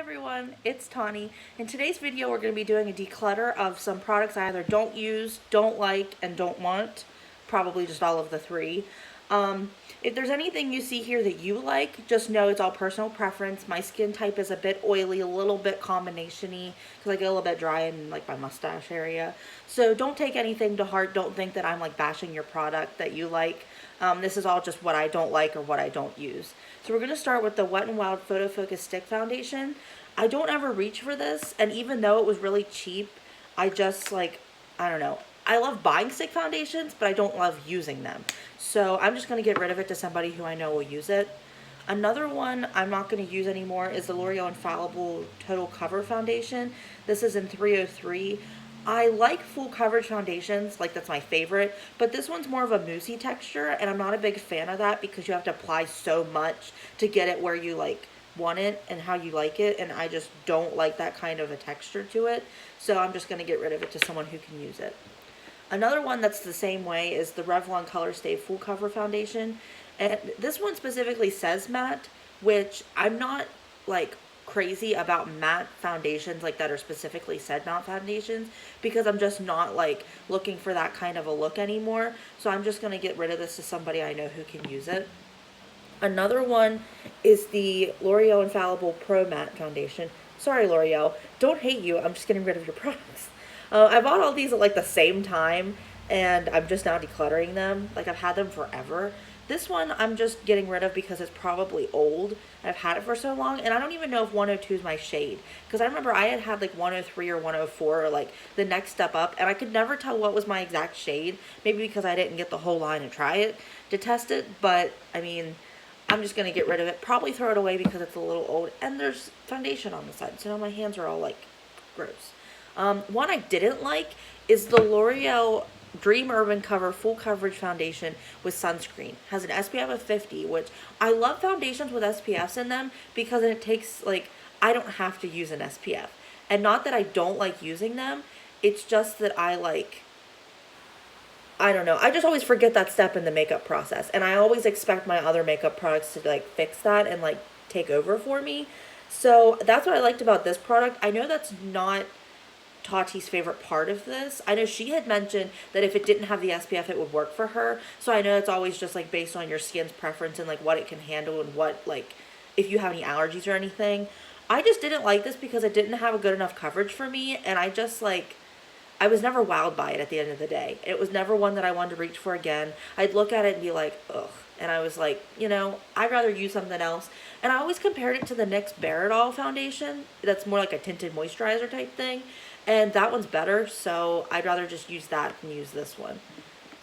everyone, it's Tawny. In today's video we're going to be doing a declutter of some products I either don't use, don't like, and don't want. Probably just all of the three. If there's anything you see here that you like, just know it's all personal preference. My skin type is a bit oily, a little bit combination-y, because I get a little bit dry in like my mustache area. So don't take anything to heart. Don't think that I'm like bashing your product that you like. This is all just what I don't like or what I don't use. So we're going to start with the Wet n Wild Photo Focus Stick Foundation. I don't ever reach for this, and even though it was really cheap, I just like, I don't know. I love buying stick foundations, but I don't love using them. So I'm just going to get rid of it to somebody who I know will use it. Another one I'm not going to use anymore is the L'Oreal Infallible Total Cover Foundation. This is in 303. I like full coverage foundations, like that's my favorite, but this one's more of a moussey texture, and I'm not a big fan of that because you have to apply so much to get it where you like want it and how you like it, and I just don't like that kind of a texture to it, so I'm just going to get rid of it to someone who can use it. Another one that's the same way is the Revlon Color Stay Full Cover Foundation, and this one specifically says matte, which I'm not like crazy about matte foundations like that are specifically said matte foundations, because I'm just not like looking for that kind of a look anymore. So I'm just going to get rid of this to somebody I know who can use it. Another one is the L'Oreal Infallible Pro Matte Foundation. Sorry, L'Oreal, don't hate you, I'm just getting rid of your products. I bought all these at like the same time, and I'm just now decluttering them. Like, I've had them forever. This one I'm just getting rid of because it's probably old. I've had it for so long, and I don't even know if 102 is my shade. Because I remember I had like 103 or 104 or like the next step up, and I could never tell what was my exact shade. Maybe because I didn't get the whole line and try it to test it, but I mean, I'm just going to get rid of it. Probably throw it away because it's a little old, and there's foundation on the side, so now my hands are all like gross. One I didn't like is the L'Oreal Dream Urban Cover Full Coverage Foundation with sunscreen. Has an SPF of 50, which I love foundations with SPFs in them because it takes, like, I don't have to use an SPF. And not that I don't like using them, it's just that I don't know. I just always forget that step in the makeup process. And I always expect my other makeup products to, like, fix that and, like, take over for me. So that's what I liked about this product. I know that's not Tati's favorite part of this. I know she had mentioned that if it didn't have the SPF, it would work for her. So I know it's always just like based on your skin's preference and like what it can handle and what, like, if you have any allergies or anything. I just didn't like this because it didn't have a good enough coverage for me, and I just like, I was never wowed by it at the end of the day. It was never one that I wanted to reach for again. I'd look at it and be like, ugh. And I was like, you know, I'd rather use something else. And I always compared it to the NYX Bare It All foundation. That's more like a tinted moisturizer type thing. And that one's better, so I'd rather just use that than use this one.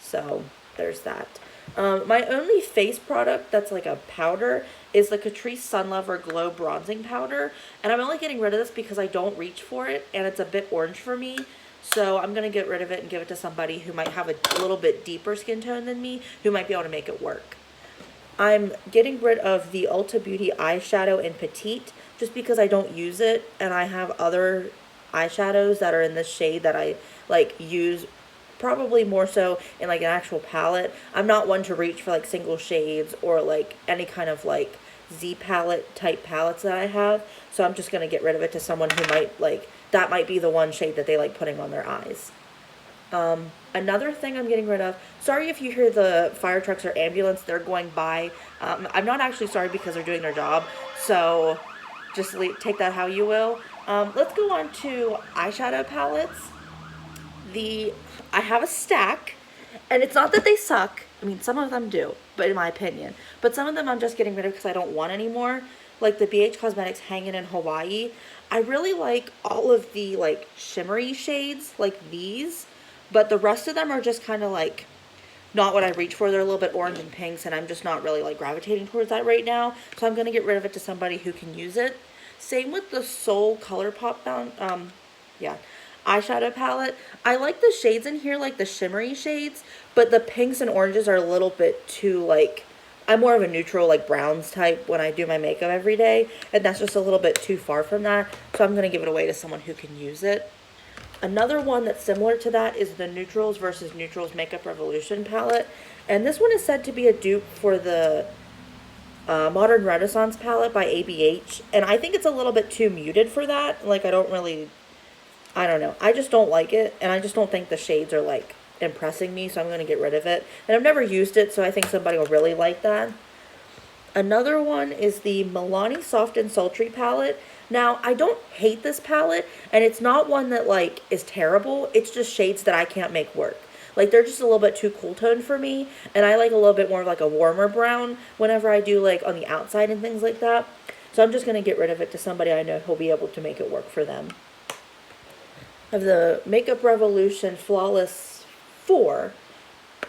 So there's that. My only face product that's like a powder is the Catrice Sun Lover Glow Bronzing Powder. And I'm only getting rid of this because I don't reach for it, and it's a bit orange for me. So I'm going to get rid of it and give it to somebody who might have a little bit deeper skin tone than me, who might be able to make it work. I'm getting rid of the Ulta Beauty Eyeshadow in Petite just because I don't use it, and I have other eyeshadows that are in this shade that I like use probably more so in like an actual palette. I'm not one to reach for like single shades or like any kind of like Z palette type palettes that I have, so I'm just going to get rid of it to someone who might like, that might be the one shade that they like putting on their eyes. Another thing I'm getting rid of, sorry if you hear the fire trucks or ambulance, they're going by. I'm not actually sorry because they're doing their job, so just take that how you will. Let's go on to eyeshadow palettes. I have a stack, and it's not that they suck. I mean, some of them do, but in my opinion. But some of them I'm just getting rid of because I don't want anymore. Like the BH Cosmetics Hangin' in Hawaii. I really like all of the like shimmery shades like these, but the rest of them are just kind of like not what I reach for. They're a little bit orange and pinks, and I'm just not really like gravitating towards that right now. So I'm going to get rid of it to somebody who can use it. Same with the Soul ColourPop eyeshadow palette. I like the shades in here, like the shimmery shades, but the pinks and oranges are a little bit too like, I'm more of a neutral like browns type when I do my makeup every day, and that's just a little bit too far from that. So I'm going to give it away to someone who can use it. Another one that's similar to that is the Neutrals versus Neutrals Makeup Revolution palette, and this one is said to be a dupe for the Modern Renaissance palette by ABH, and I think it's a little bit too muted for that. Like, I don't know. I just don't like it, and I just don't think the shades are, like, impressing me, so I'm going to get rid of it. And I've never used it, so I think somebody will really like that. Another one is the Milani Soft and Sultry palette. Now, I don't hate this palette, and it's not one that, like, is terrible. It's just shades that I can't make work. Like, they're just a little bit too cool toned for me, and I like a little bit more of, like, a warmer brown whenever I do, like, on the outside and things like that. So I'm just going to get rid of it to somebody I know who'll be able to make it work for them. I have the Makeup Revolution Flawless 4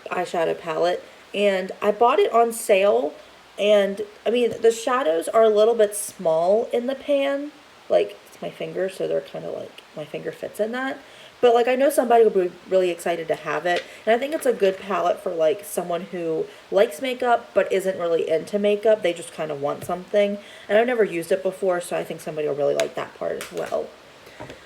eyeshadow palette, and I bought it on sale. And, I mean, the shadows are a little bit small in the pan. Like, it's my finger, so they're kind of like, my finger fits in that. But, like, I know somebody will be really excited to have it. And I think it's a good palette for, like, someone who likes makeup but isn't really into makeup. They just kind of want something. And I've never used it before, so I think somebody will really like that part as well.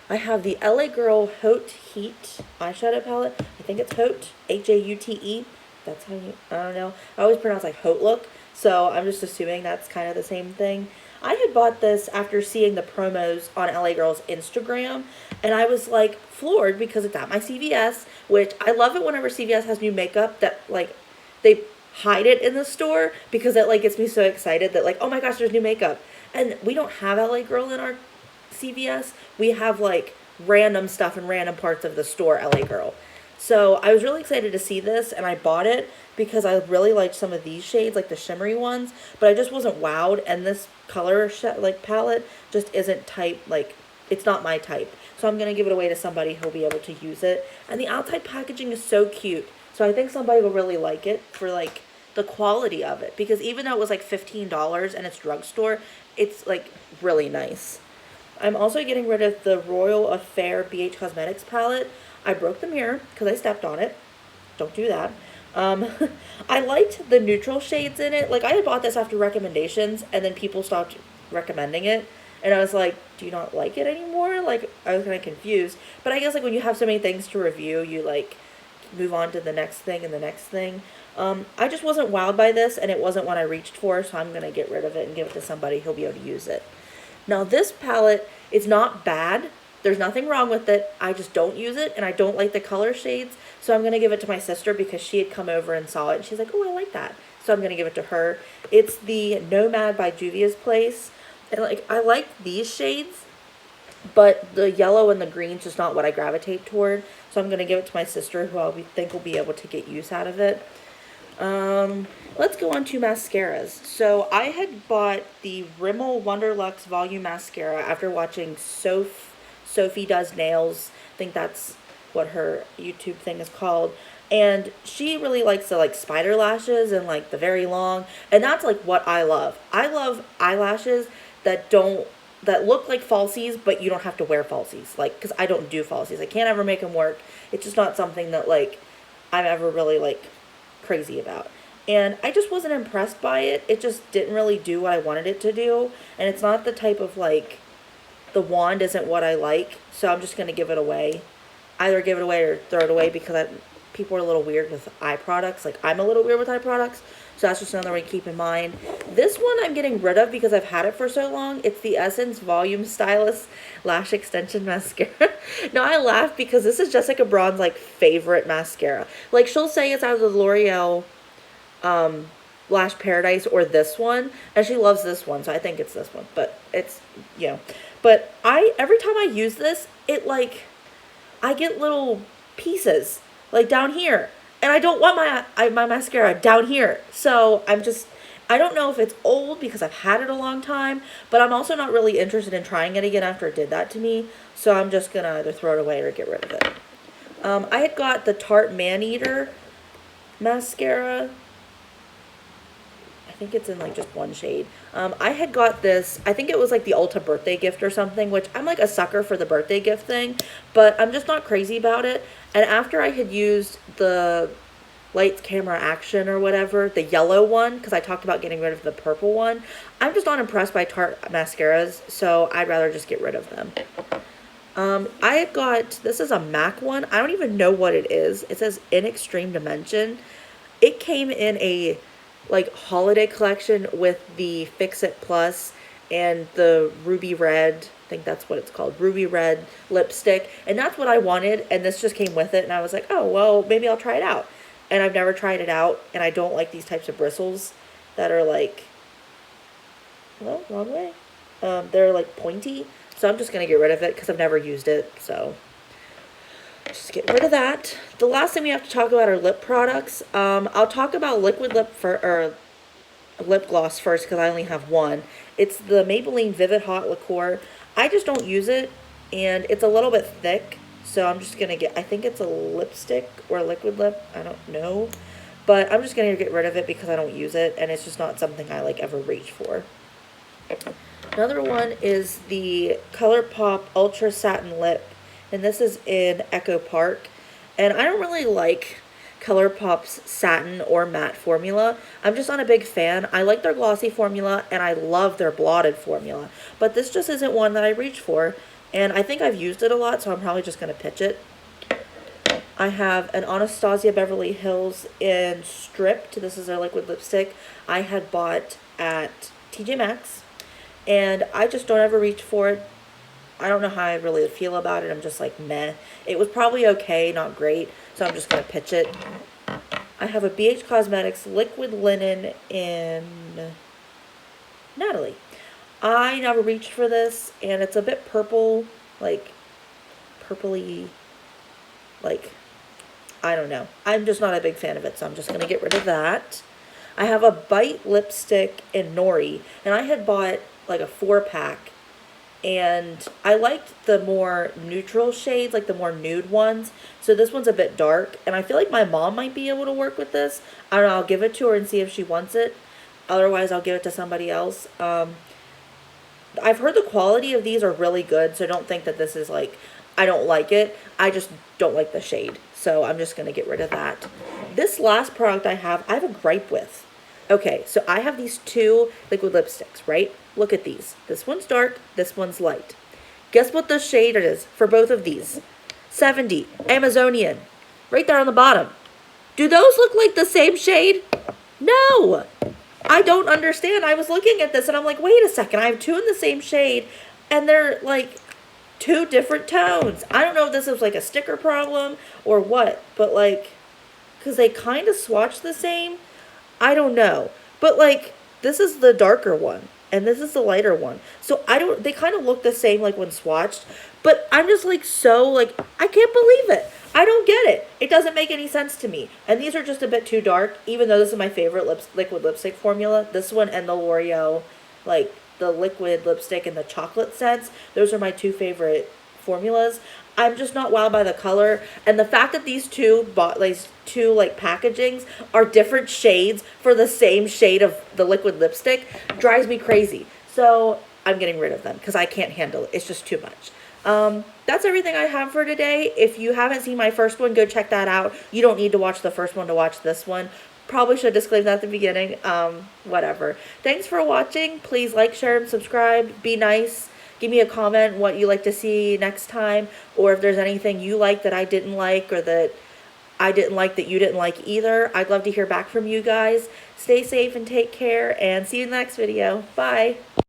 I have the LA Girl Haute Heat eyeshadow palette. I think it's Haute, H-A-U-T-E. That's how you, I don't know. I always pronounce, like, Haute look. So I'm just assuming that's kind of the same thing. I had bought this after seeing the promos on LA Girl's Instagram, and I was like floored because it's at my CVS, which I love it whenever CVS has new makeup that like they hide it in the store because it like gets me so excited that like, oh my gosh, there's new makeup. And we don't have LA Girl in our CVS. We have like random stuff in random parts of the store LA Girl. So I was really excited to see this, and I bought it because I really liked some of these shades, like the shimmery ones, but I just wasn't wowed, and this color like palette just isn't like, it's not my type. So I'm going to give it away to somebody who'll be able to use it. And the outside packaging is so cute, so I think somebody will really like it for like the quality of it, because even though it was like $15 and it's drugstore, it's like really nice. I'm also getting rid of the Royal Affair BH Cosmetics palette. I broke the mirror because I stepped on it. Don't do that. I liked the neutral shades in it. Like, I had bought this after recommendations, and then people stopped recommending it. And I was like, do you not like it anymore? Like, I was kind of confused. But I guess, like, when you have so many things to review, you, like, move on to the next thing and the next thing. I just wasn't wowed by this, and it wasn't what I reached for, so I'm going to get rid of it and give it to somebody who'll be able to use it. Now, this palette is not bad. There's nothing wrong with it. I just don't use it, and I don't like the color shades. So I'm going to give it to my sister because she had come over and saw it, and she's like, oh, I like that. So I'm going to give it to her. It's the Nomad by Juvia's Place. And, like, I like these shades, but the yellow and the green's just not what I gravitate toward. So I'm going to give it to my sister, who I think will be able to get use out of it. Let's go on to mascaras. So I had bought the Rimmel Wonderluxe Volume Mascara after watching Sophie Does Nails. I think that's what her YouTube thing is called. And she really likes the like spider lashes and like the very long. And that's like what I love. I love eyelashes that look like falsies, but you don't have to wear falsies. Like, because I don't do falsies. I can't ever make them work. It's just not something that like I'm ever really like crazy about. And I just wasn't impressed by it. It just didn't really do what I wanted it to do. And it's not the type of like, the wand isn't what I like, so I'm just going to give it away. Either give it away or throw it away because people are a little weird with eye products. Like, I'm a little weird with eye products, so that's just another way to keep in mind. This one I'm getting rid of because I've had it for so long. It's the Essence Volume Stylist Lash Extension Mascara. Now, I laugh because this is Jessica Braun's, like, favorite mascara. Like, she'll say it's either the L'Oreal Lash Paradise or this one, and she loves this one, so I think it's this one. But it's, you know. But every time I use this, it like, I get little pieces, like down here. And I don't want my mascara down here. So I don't know if it's old because I've had it a long time, but I'm also not really interested in trying it again after it did that to me. So I'm just going to either throw it away or get rid of it. I had got the Tarte Maneater mascara. I think it's in like just one shade. I had got this, I think it was like the Ulta birthday gift or something, which I'm like a sucker for the birthday gift thing, but I'm just not crazy about it. And after I had used the Lights, Camera, Action or whatever, the yellow one, because I talked about getting rid of the purple one, I'm just not impressed by Tarte mascaras, so I'd rather just get rid of them. I had got, this is a MAC one. I don't even know what it is. It says In Extreme Dimension. It came in a like holiday collection with the Fix It Plus and the ruby red, I think that's what it's called, ruby red lipstick. And that's what I wanted, and this just came with it, and I was like, oh, well, maybe I'll try it out. And I've never tried it out, and I don't like these types of bristles that are like, well, wrong way. They're like pointy, so I'm just going to get rid of it because I've never used it, so just get rid of that. The last thing we have to talk about are lip products. I'll talk about liquid lip gloss first because I only have one. It's the Maybelline Vivid Hot Liqueur. I just don't use it, and it's a little bit thick, so I'm just gonna get, I think it's a lipstick or a liquid lip, I don't know, but I'm just gonna get rid of it because I don't use it, and it's just not something I like ever reach for. Another one is the ColourPop Ultra Satin Lip, and this is in Echo Park, and I don't really like ColourPop's satin or matte formula. I'm just not a big fan. I like their glossy formula, and I love their blotted formula, but this just isn't one that I reach for, and I think I've used it a lot, so I'm probably just going to pitch it. I have an Anastasia Beverly Hills in Stripped. This is their liquid lipstick I had bought at TJ Maxx, and I just don't ever reach for it. I don't know how I really feel about it. I'm just like, meh. It was probably okay, not great, so I'm just going to pitch it. I have a BH Cosmetics Liquid Linen in Natalie. I never reached for this, and it's a bit purple, like, purpley, like, I don't know. I'm just not a big fan of it, so I'm just going to get rid of that. I have a Bite Lipstick in Nori, and I had bought, like, a 4-pack. And I liked the more neutral shades, like the more nude ones. So this one's a bit dark. And I feel like my mom might be able to work with this. I don't know, I'll give it to her and see if she wants it. Otherwise, I'll give it to somebody else. I've heard the quality of these are really good. So don't think that this is like, I don't like it. I just don't like the shade. So I'm just going to get rid of that. This last product I have a gripe with. Okay, so I have these two liquid lipsticks, right? Look at these. This one's dark, this one's light. Guess what the shade is for both of these? 70, Amazonian, right there on the bottom. Do those look like the same shade? No! I don't understand. I was looking at this and I'm like, wait a second, I have two in the same shade and they're like two different tones. I don't know if this is like a sticker problem or what, but like, because they kind of swatch the same. I don't know. But like, this is the darker one and this is the lighter one. So they kind of look the same like when swatched, but I'm just like, so like, I can't believe it. I don't get it. It doesn't make any sense to me. And these are just a bit too dark, even though this is my favorite liquid lipstick formula. This one and the L'Oreal, like the liquid lipstick and the chocolate scents. Those are my two favorite formulas. I'm just not wowed by the color, and the fact that these two packagings are different shades for the same shade of the liquid lipstick drives me crazy. So I'm getting rid of them because I can't handle it. It's just too much. That's everything I have for today. If you haven't seen my first one, go check that out. You don't need to watch the first one to watch this one. Probably should disclaim that at the beginning. Whatever. Thanks for watching. Please like, share, and subscribe. Be nice. Give me a comment what you like to see next time, or if there's anything you like that I didn't like, or that I didn't like that you didn't like either. I'd love to hear back from you guys. Stay safe and take care, and see you in the next video. Bye.